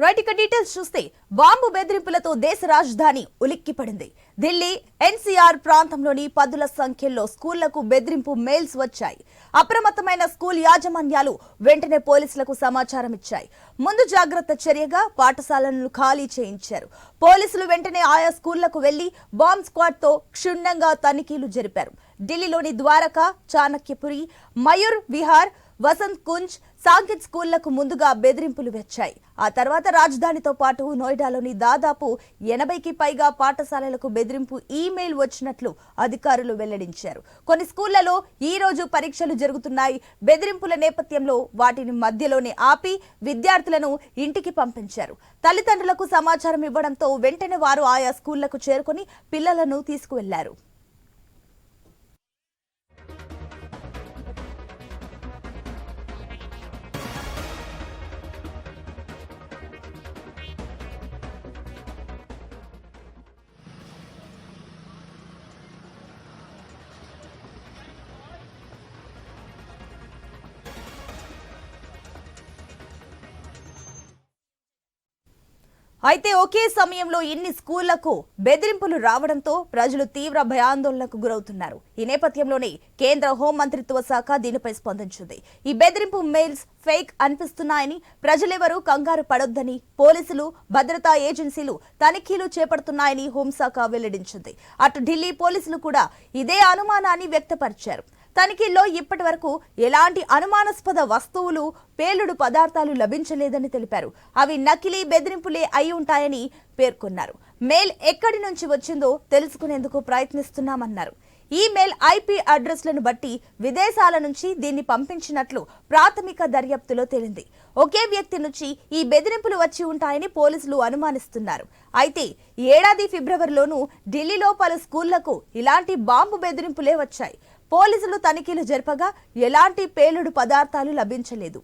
Right ఇక details చూస్తే bomb బెదిరింపులతో దేశ రాజధాని ఉలిక్కిపడింది. ఢిల్లీ ఎన్సీఆర్ ప్రాంతంలోని పదుల సంఖ్యలో స్కూళ్లకు బెదిరింపు మెయిల్స్ వచ్చాయి. అప్రమత్తమైన స్కూల్ యాజమాన్యాలు వెంటనే పోలీసులకు సమాచారం ఇచ్చాయి. ముందు జాగ్రత్త చర్యగా పాఠశాలలను ఖాళీ చేయించారు. పోలీసులు వెంటనే ఆయా స్కూళ్లకు వెళ్లి బాంబ్ స్క్వాడ్ తో క్షుణ్ణంగా తనిఖీలు జరిపారు. ఢిల్లీలోని ద్వారకా, చాణక్యపురి, మయూర్ విహార్, వసంత్ కుంజ్, సాంకేత్ స్కూళ్లకు ముందుగా బెదిరింపులు వచ్చాయి. ఆ తర్వాత రాజధానితో పాటు నోయిడాలోని దాదాపు 80కి పైగా పాఠశాలలకు బెదిరింపు ఈమెయిల్ వచ్చినట్లు అధికారులు వెల్లడించారు. కొన్ని స్కూళ్లలో ఈ రోజు పరీక్షలు జరుగుతున్నాయి. బెదిరింపుల నేపథ్యంలో వాటిని మధ్యలోనే ఆపి విద్యార్థులను ఇంటికి పంపించారు. తల్లిదండ్రులకు సమాచారం ఇవ్వడంతో వెంటనే వారు ఆయా స్కూళ్లకు చేరుకొని పిల్లలను తీసుకువెళ్లారు. అయితే ఒకే సమయంలో ఇన్ని స్కూళ్లకు బెదిరింపులు రావడంతో ప్రజలు తీవ్ర భయాందోళనకు గురవుతున్నారు. ఈ నేపథ్యంలోనే కేంద్ర హోంమంత్రిత్వ శాఖ దీనిపై స్పందించింది. ఈ బెదిరింపు మెయిల్స్ ఫేక్ అనిపిస్తున్నాయని, ప్రజలెవరూ కంగారు పడొద్దని పోలీసులు, భద్రతా ఏజెన్సీలు తనిఖీలు చేపడుతున్నాయని హోంశాఖ వెల్లడించింది. అటు ఢిల్లీ పోలీసులు కూడా ఇదే అనుమానాన్ని వ్యక్తపరిచారు. తనిఖీల్లో ఇప్పటి వరకు ఎలాంటి అనుమానాస్పద వస్తువులు, పేలుడు పదార్థాలు లభించలేదని తెలిపారు. అవి నకిలీ బెదిరింపులే అయి ఉంటాయని పేర్కొన్నారు. మెయిల్ ఎక్కడి నుంచి వచ్చిందో తెలుసుకునేందుకు ప్రయత్నిస్తున్నామన్నారు. ఈ మెయిల్ ఐపీ అడ్రస్లను బట్టి విదేశాల నుంచి దీన్ని పంపించినట్లు ప్రాథమిక దర్యాప్తులో తేలింది. ఒకే వ్యక్తి నుంచి ఈ బెదిరింపులు వచ్చి ఉంటాయని పోలీసులు అనుమానిస్తున్నారు. అయితే ఈ ఏడాది ఫిబ్రవరిలోనూ ఢిల్లీలో పలు స్కూళ్లకు ఇలాంటి బాంబు బెదిరింపులే వచ్చాయి. పోలీసులు తనిఖీలు జరపగా ఎలాంటి పేలుడు పదార్థాలు లభించలేదు.